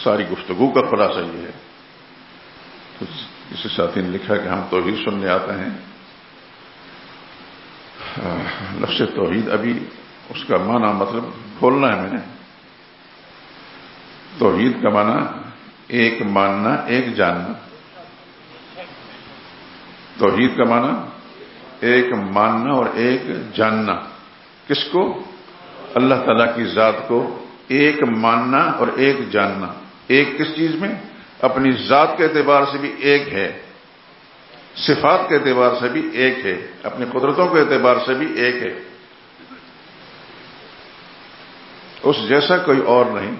ساری گفتگو کا خلاصہ یہ ہے. کسی ساتھی نے لکھا کہ ہم توحید سننے آتے ہیں. لفظ توحید ابھی اس کا معنی مطلب کھولنا ہے میں نے. توحید کا معنی ایک ماننا، ایک جاننا. توحید کا معنی ایک ماننا اور ایک جاننا. کس کو؟ اللہ تعالیٰ کی ذات کو ایک ماننا اور ایک جاننا. ایک کس چیز میں؟ اپنی ذات کے اعتبار سے بھی ایک ہے، صفات کے اعتبار سے بھی ایک ہے، اپنی قدرتوں کے اعتبار سے بھی ایک ہے. اس جیسا کوئی اور نہیں.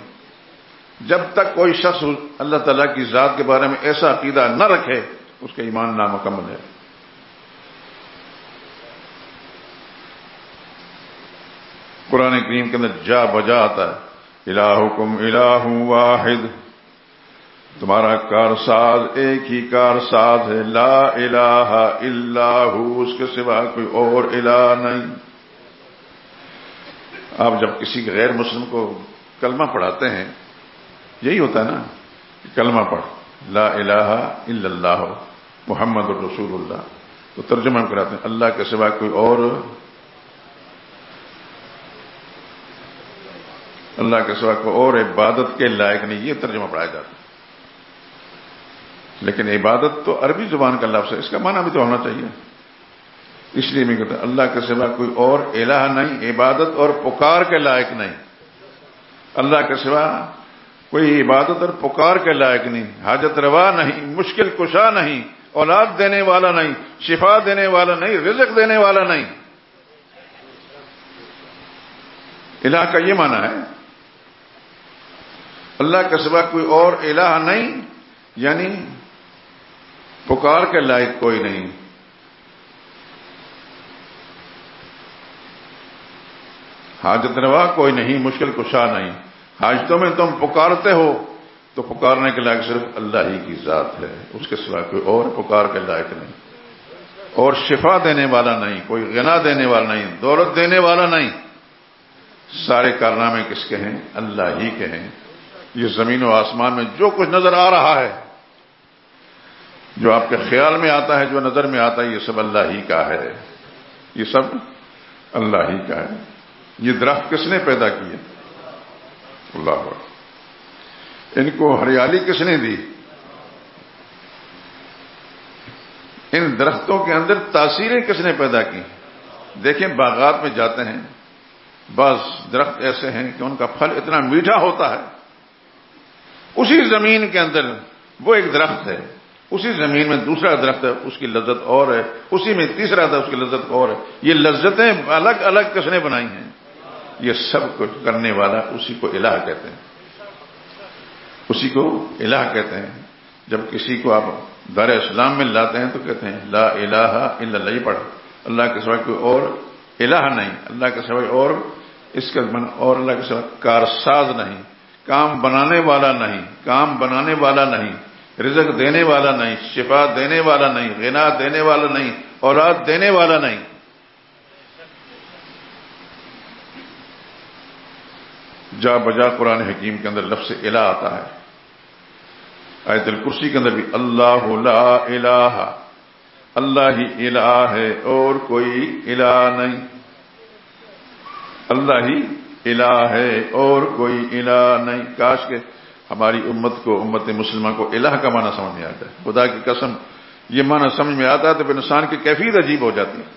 جب تک کوئی شخص اللہ تعالیٰ کی ذات کے بارے میں ایسا عقیدہ نہ رکھے اس کا ایمان نامکمل ہے. قرآن کریم کے اندر جا بجا آتا ہے الہکم الہ واحد تمہارا کارساز ایک ہی کارساز ہے، لا الہ الا ہو، اس کے سوا کوئی اور الہ نہیں۔ آپ جب کسی غیر مسلم کو کلمہ پڑھاتے ہیں، یہی ہوتا ہے نا کہ کلمہ پڑھ، لا الہ الا اللہ محمد الرسول اللہ، تو ترجمہ کراتے ہیں اللہ کے سوا کوئی اور، اللہ کے سوا کوئی اور عبادت کے لائق نہیں، یہ ترجمہ پڑھایا جاتا ہے۔ لیکن عبادت تو عربی زبان کا لفظ ہے، اس کا معنی بھی تو ہونا چاہیے، اس لیے میں کہتا ہوں اللہ کے سوا کوئی اور الہ نہیں، عبادت اور پکار کے لائق نہیں، اللہ کے سوا کوئی عبادت اور پکار کے لائق نہیں، حاجت روا نہیں، مشکل کشا نہیں، اولاد دینے والا نہیں، شفا دینے والا نہیں، رزق دینے والا نہیں۔ الہ کا یہ معنی ہے، اللہ کے سوا کوئی اور الہ نہیں، یعنی پکار کے لائق کوئی نہیں۔ حاجت روا کوئی نہیں، مشکل کشا نہیں، حاجتوں میں تم پکارتے ہو تو پکارنے کے لائق صرف اللہ ہی کی ذات ہے، اس کے سوا کوئی اور پکار کے لائق نہیں، اور شفا دینے والا نہیں، کوئی غنا دینے والا نہیں، دولت دینے والا نہیں، سارے کارنامے کس کے ہیں؟ اللہ ہی کے ہیں۔ یہ زمین و آسمان میں جو کچھ نظر آ رہا ہے، جو آپ کے خیال میں آتا ہے، جو نظر میں آتا ہے، یہ سب اللہ ہی کا ہے، یہ سب اللہ ہی کا ہے۔ یہ درخت کس نے پیدا کیے؟ اللہ اکبر۔ ان کو ہریالی کس نے دی؟ ان درختوں کے اندر تاثیریں کس نے پیدا کی؟ دیکھیں باغات میں جاتے ہیں، بعض درخت ایسے ہیں کہ ان کا پھل اتنا میٹھا ہوتا ہے، اسی زمین کے اندر وہ ایک درخت ہے، اسی زمین میں دوسرا درخت ہے، اس کی لذت اور ہے، اسی میں تیسرا ہے، اس کی لذت اور ہے۔ یہ لذتیں الگ الگ کس نے بنائی ہیں؟ یہ سب کچھ کرنے والا اسی کو الہ کہتے ہیں، اسی کو الہ کہتے ہیں۔ جب کسی کو آپ دار اسلام میں لاتے ہیں تو کہتے ہیں لا الہ الا اللہ، یہ پڑھ، اللہ کے سوا کوئی اور الہ نہیں، اللہ کے سوا اور اس کا اور اللہ کے سوا کارساز نہیں، کام بنانے والا نہیں، کام بنانے والا نہیں، رزق دینے والا نہیں، شفا دینے والا نہیں، غنا دینے والا نہیں، اولاد دینے والا نہیں۔ جا بجا قرآن حکیم کے اندر لفظ الہ آتا ہے، آیت الکرسی کے اندر بھی اللہ لا الہ، اللہ ہی الہ ہے اور کوئی الہ نہیں، اللہ ہی الہ ہے اور کوئی الہ نہیں۔ کاش کہ ہماری امت کو، امت مسلمہ کو الہ کا معنی سمجھ میں آتا ہے، خدا کی قسم یہ معنی سمجھ میں آتا ہے تو پھر انسان کی کیفیت عجیب ہو جاتی ہے،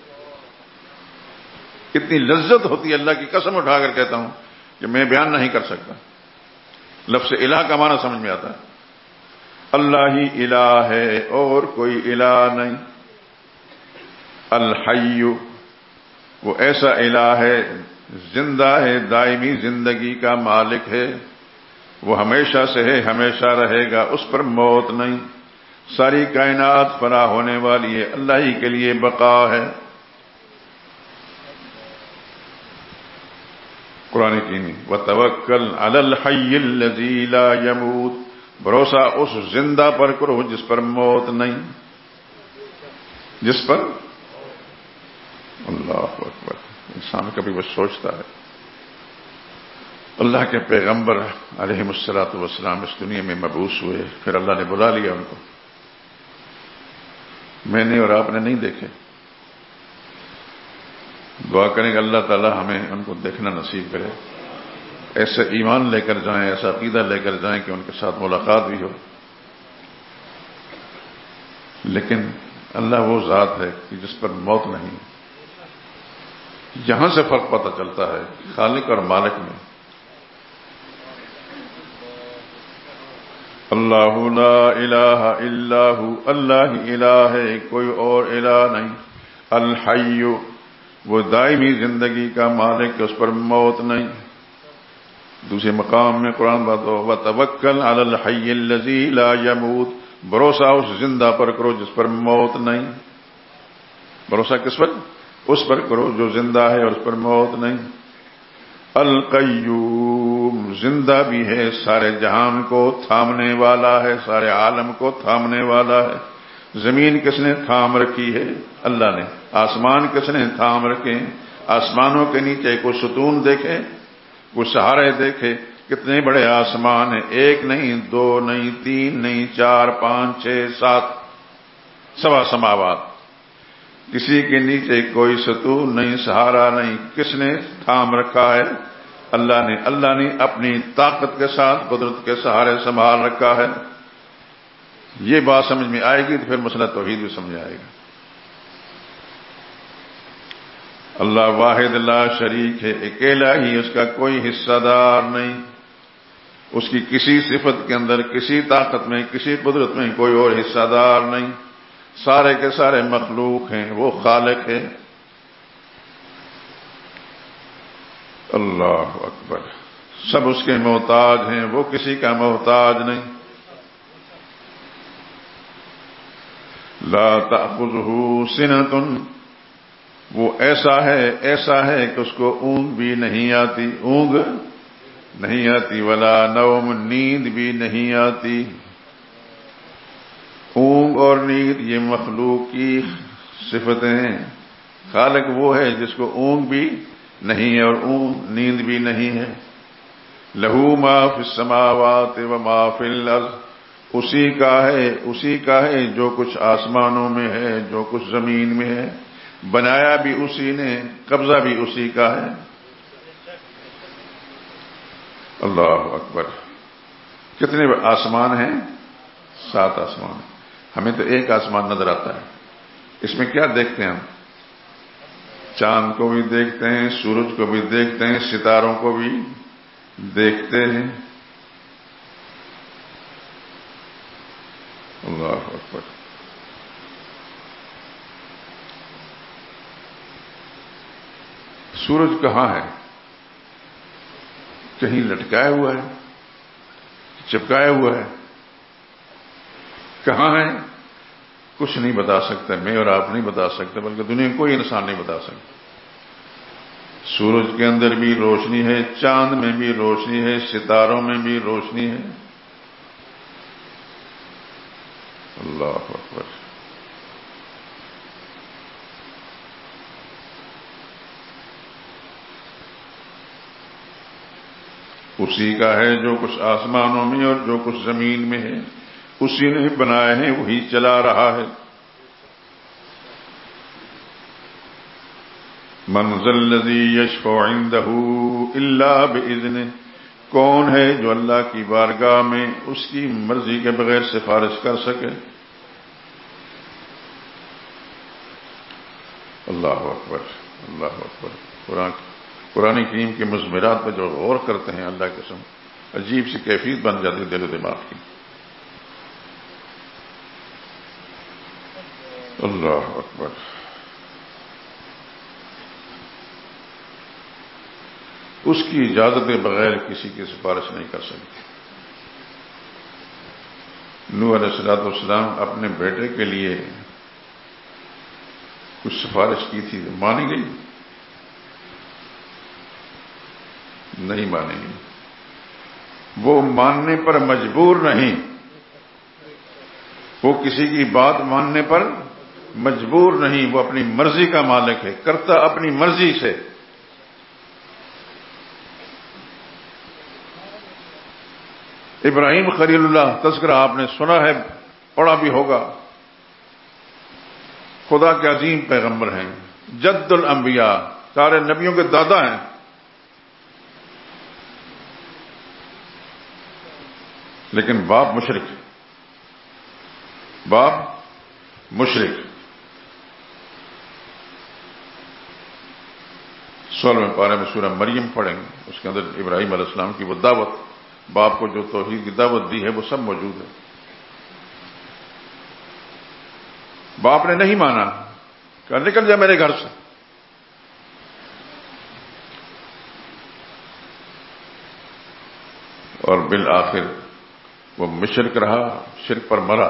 کتنی لذت ہوتی ہے، اللہ کی قسم اٹھا کر کہتا ہوں کہ میں بیان نہیں کر سکتا۔ لفظ الہ کا معنی سمجھ میں آتا ہے، اللہ ہی الہ ہے اور کوئی الہ نہیں۔ الحی، وہ ایسا الہ ہے، زندہ ہے، دائمی زندگی کا مالک ہے، وہ ہمیشہ سے ہے، ہمیشہ رہے گا، اس پر موت نہیں، ساری کائنات فنا ہونے والی ہے، اللہ ہی کے لیے بقا ہے۔ قرآن کی وَتَوَكَّلْ عَلَى الْحَيِّ الَّذِي لَا يَمُوتُ، بھروسہ اس زندہ پر کرو جس پر موت نہیں، جس پر، اللہ اکبر۔ انسان کبھی وہ سوچتا ہے اللہ کے پیغمبر علیہ الصلوۃ والسلام اس دنیا میں مبعوث ہوئے، پھر اللہ نے بلا لیا ان کو، میں نے اور آپ نے نہیں دیکھے۔ دعا کریں کہ اللہ تعالی ہمیں ان کو دیکھنا نصیب کرے، ایسے ایمان لے کر جائیں، ایسا عقیدہ لے کر جائیں کہ ان کے ساتھ ملاقات بھی ہو۔ لیکن اللہ وہ ذات ہے کہ جس پر موت نہیں، یہاں سے فرق پتہ چلتا ہے خالق اور مالک میں۔ اللہ لا الہ الا ہو، اللہ ہی الہ ہے، کوئی اور الہ نہیں۔ الحی، وہ دائمی زندگی کا مالک، اس پر موت نہیں۔ دوسرے مقام میں قرآن بات ہو وَتَوَكَّلْ عَلَى الْحَيِّ الَّذِي لَا يَمُوتُ، بھروسہ اس زندہ پر کرو جس پر موت نہیں۔ بھروسہ کس پر؟ اس پر کرو جو زندہ ہے اور اس پر موت نہیں۔ القیوم زندہ بھی ہے، سارے جہان کو تھامنے والا ہے، سارے عالم کو تھامنے والا ہے۔ زمین کس نے تھام رکھی ہے؟ اللہ نے۔ آسمان کس نے تھام رکھے؟ آسمانوں کے نیچے کوئی ستون دیکھے، کوئی سہارے دیکھے؟ کتنے بڑے آسمان ہیں، ایک نہیں، دو نہیں، تین نہیں، چار، پانچ، چھ، سات، سوا سماوات، کسی کے نیچے کوئی ستون نہیں، سہارا نہیں۔ کس نے تھام رکھا ہے؟ اللہ نے۔ اللہ نے اپنی طاقت کے ساتھ، قدرت کے سہارے سنبھال رکھا ہے۔ یہ بات سمجھ میں آئے گی تو پھر مسئلہ توحید بھی سمجھ آئے گا۔ اللہ واحد لا شریک ہے، اکیلا ہی، اس کا کوئی حصہ دار نہیں، اس کی کسی صفت کے اندر، کسی طاقت میں، کسی قدرت میں کوئی اور حصہ دار نہیں۔ سارے کے سارے مخلوق ہیں، وہ خالق ہے۔ اللہ اکبر۔ سب اس کے محتاج ہیں، وہ کسی کا محتاج نہیں۔ لا تأخذہ سنۃ، وہ ایسا ہے کہ اس کو اونگ بھی نہیں آتی، اونگ نہیں آتی، ولا نوم، نیند بھی نہیں آتی۔ اونگ اور نیند یہ مخلوق کی صفتیں ہیں۔ خالق وہ ہے جس کو اونگ بھی نہیں ہے اور نیند بھی نہیں ہے۔ لہو ما فی السماوات و ما فی الارض، اسی کا ہے جو کچھ آسمانوں میں ہے، جو کچھ زمین میں ہے۔ بنایا بھی اسی نے، قبضہ بھی اسی کا ہے۔ اللہ اکبر۔ کتنے آسمان ہیں؟ 7 آسمان۔ ہمیں تو ایک آسمان نظر آتا ہے، اس میں کیا دیکھتے ہیں ہم؟ چاند کو بھی دیکھتے ہیں، سورج کو بھی دیکھتے ہیں، ستاروں کو بھی دیکھتے ہیں۔ اللہ اکبر۔ سورج کہاں ہے؟ کہیں لٹکایا ہوا ہے، چپکایا ہوا ہے؟ کہاں ہے؟ کچھ نہیں بتا سکتا، میں اور آپ نہیں بتا سکتے، بلکہ دنیا میں کوئی انسان نہیں بتا سکتا۔ سورج کے اندر بھی روشنی ہے، چاند میں بھی روشنی ہے، ستاروں میں بھی روشنی ہے۔ اللہ اکبر۔ اسی کا ہے جو کچھ آسمانوں میں اور جو کچھ زمین میں ہے، اسی نے بنائے ہیں، وہی چلا رہا ہے۔ من ذا الذی یشفع عنده الا باذنہ، کون ہے جو اللہ کی بارگاہ میں اس کی مرضی کے بغیر سفارش کر سکے؟ اللہ اکبر، اللہ اکبر۔ قرآن کریم کے مضمرات پہ جو غور کرتے ہیں، اللہ کی قسم عجیب سی کیفیت بن جاتی ہے دل و دماغ کی۔ اللہ اکبر۔ اس کی اجازت کے بغیر کسی کی سفارش نہیں کر سکتے۔ نوح علیہ السلام اپنے بیٹے کے لیے کچھ سفارش کی تھی، مانی گئی؟ نہیں مانی گئی۔ وہ ماننے پر مجبور نہیں، وہ کسی کی بات ماننے پر مجبور نہیں، وہ اپنی مرضی کا مالک ہے، کرتا اپنی مرضی سے۔ ابراہیم خلیل اللہ تذکرہ آپ نے سنا ہے، پڑھا بھی ہوگا۔ خدا کے عظیم پیغمبر ہیں، جد الانبیاء، سارے نبیوں کے دادا ہیں۔ لیکن باپ مشرک، باپ مشرک۔ 16ویں پارے میں سورہ مریم پڑھیں گے، اس کے اندر ابراہیم علیہ السلام کی وہ دعوت، باپ کو جو توحید کی دعوت دی ہے وہ سب موجود ہے۔ باپ نے نہیں مانا، کہا نکل جا میرے گھر سے۔ اور بالآخر وہ مشرک رہا، شرک پر مرا۔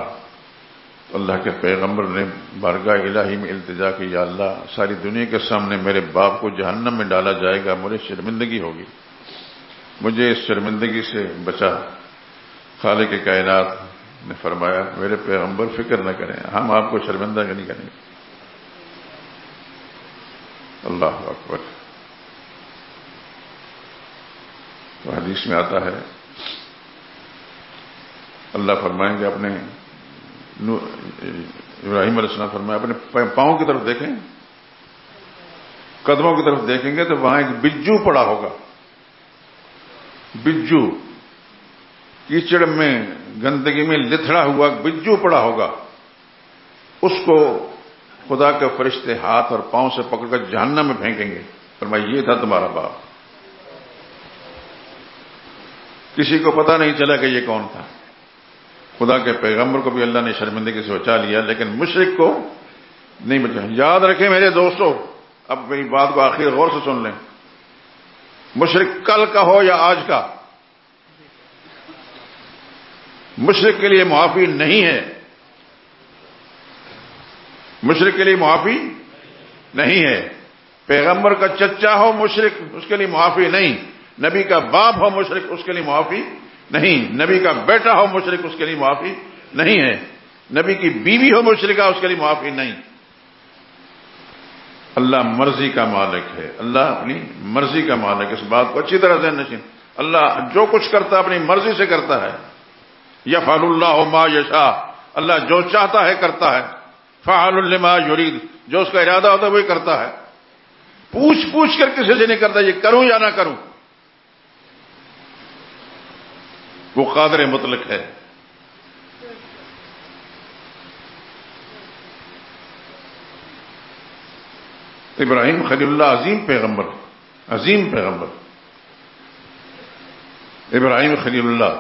اللہ کے پیغمبر نے بارگاہ الہی میں التجا کی، یا اللہ ساری دنیا کے سامنے میرے باپ کو جہنم میں ڈالا جائے گا، مجھے شرمندگی ہوگی، مجھے اس شرمندگی سے بچا۔ خالق کائنات نے فرمایا میرے پیغمبر فکر نہ کریں، ہم آپ کو شرمندہ نہیں کریں گے۔ اللہ اکبر۔ تو حدیث میں آتا ہے اللہ فرمائیں گے اپنے ابراہیم علیہ السلام فرمایا اپنے پاؤں کی طرف دیکھیں، قدموں کی طرف دیکھیں گے تو وہاں ایک بجو پڑا ہوگا، بجو کیچڑ میں گندگی میں لتھڑا ہوا بجو پڑا ہوگا، اس کو خدا کے فرشتے ہاتھ اور پاؤں سے پکڑ کر جہنم میں پھینکیں گے۔ فرمایا یہ تھا تمہارا باپ۔ کسی کو پتا نہیں چلا کہ یہ کون تھا۔ خدا کے پیغمبر کو بھی اللہ نے شرمندگی سے بچا لیا، لیکن مشرک کو نہیں بچا۔ یاد رکھیں میرے دوستو، اب میری بات کو آخر غور سے سن لیں، مشرک کل کا ہو یا آج کا، مشرک کے لیے معافی نہیں ہے، مشرک کے لیے معافی نہیں ہے۔ پیغمبر کا چچا ہو مشرک، اس کے لیے معافی نہیں۔ نبی کا باپ ہو مشرک، اس کے لیے معافی نہیں۔ نبی کا بیٹا ہو مشرک، اس کے لیے معافی نہیں ہے۔ نبی کی بیوی ہو مشرکہ، اس کے لیے معافی نہیں۔ اللہ مرضی کا مالک ہے، اللہ اپنی مرضی کا مالک ہے، اس بات کو اچھی طرح ذہن نشین۔ اللہ جو کچھ کرتا ہے اپنی مرضی سے کرتا ہے۔ یفعل اللہ ما یشاء، اللہ جو چاہتا ہے کرتا ہے۔ فعال لما یرید، جو اس کا ارادہ ہوتا ہے وہی کرتا ہے۔ پوچھ پوچھ کر کسی سے نہیں کرتا یہ کروں یا نہ کروں، وہ قادر مطلق ہے۔ ابراہیم خلیل اللہ عظیم پیغمبر، عظیم پیغمبر۔ ابراہیم خلیل اللہ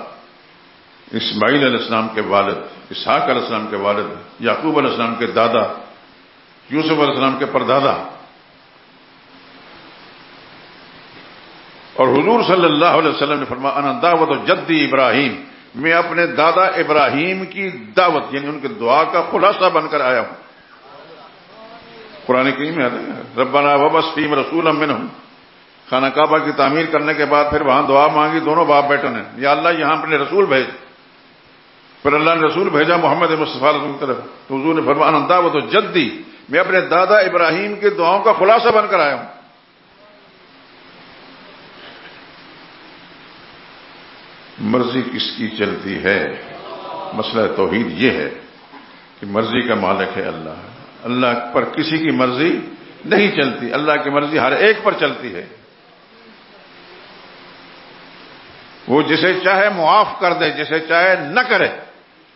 اسماعیل علیہ السلام کے والد، اسحاق علیہ السلام کے والد، یعقوب علیہ السلام کے دادا، یوسف علیہ السلام کے پردادا، اور حضور صلی اللہ علیہ وسلم نے فرمایا انا دعوت جدی ابراہیم، میں اپنے دادا ابراہیم کی دعوت یعنی ان کی دعا کا خلاصہ بن کر آیا ہوں۔ قرآن کریم میں آتا ہے ربنا وابعث فیہم رسولا منہم، خانہ کعبہ کی تعمیر کرنے کے بعد پھر وہاں دعا مانگی دونوں باپ بیٹوں نے، یا اللہ یہاں اپنے رسول بھیج۔ پھر اللہ نے رسول بھیجا محمد مصطفیٰ کی طرف، تو حضور نے فرمایا انا دعوت جدی، میں اپنے دادا ابراہیم کی دعاؤں کا خلاصہ بن کر آیا ہوں۔ مرضی کس کی چلتی ہے؟ مسئلہ توحید یہ ہے کہ مرضی کا مالک ہے اللہ، اللہ پر کسی کی مرضی نہیں چلتی، اللہ کی مرضی ہر ایک پر چلتی ہے۔ وہ جسے چاہے معاف کر دے، جسے چاہے نہ کرے،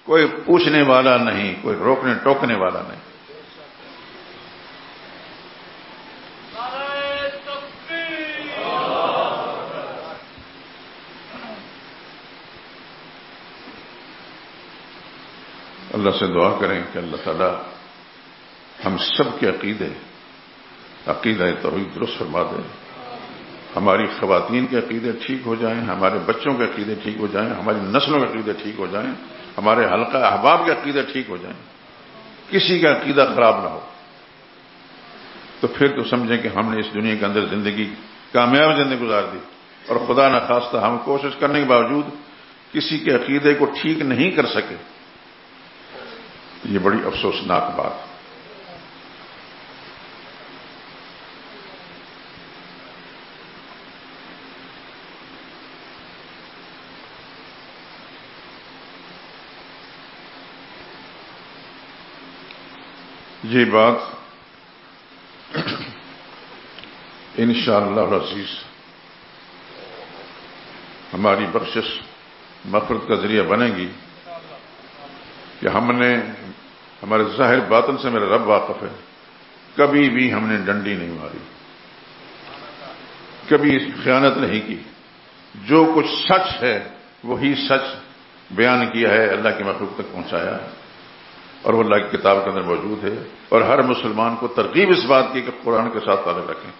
کوئی پوچھنے والا نہیں، کوئی روکنے ٹوکنے والا نہیں۔ اللہ سے دعا کریں کہ اللہ تعالیٰ ہم سب کے عقیدہ توحید درست فرما دے، ہماری خواتین کے عقیدے ٹھیک ہو جائیں، ہمارے بچوں کے عقیدے ٹھیک ہو جائیں، ہماری نسلوں کے عقیدے ٹھیک ہو جائیں، ہمارے حلقہ احباب کے عقیدے ٹھیک ہو جائیں، کسی کا عقیدہ خراب نہ ہو، تو پھر تو سمجھیں کہ ہم نے اس دنیا کے اندر زندگی کامیاب زندگی گزار دی، اور خدا نخواستہ ہم کوشش کرنے کے باوجود کسی کے عقیدے کو ٹھیک نہیں کر سکے۔ یہ بڑی افسوسناک بات۔ یہ بات انشاءاللہ العزیز ہماری بخشش مغفرت کا ذریعہ بنے گی کہ ہم نے ہمارے ظاہر باطن سے میرا رب واقف ہے، کبھی بھی ہم نے ڈنڈی نہیں ماری، کبھی خیانت نہیں کی، جو کچھ سچ ہے وہی سچ بیان کیا ہے، اللہ کی مخلوق تک پہنچایا ہے، اور وہ اللہ کی کتاب کے اندر موجود ہے، اور ہر مسلمان کو ترغیب اس بات کی کہ قرآن کے ساتھ تعلق رکھیں۔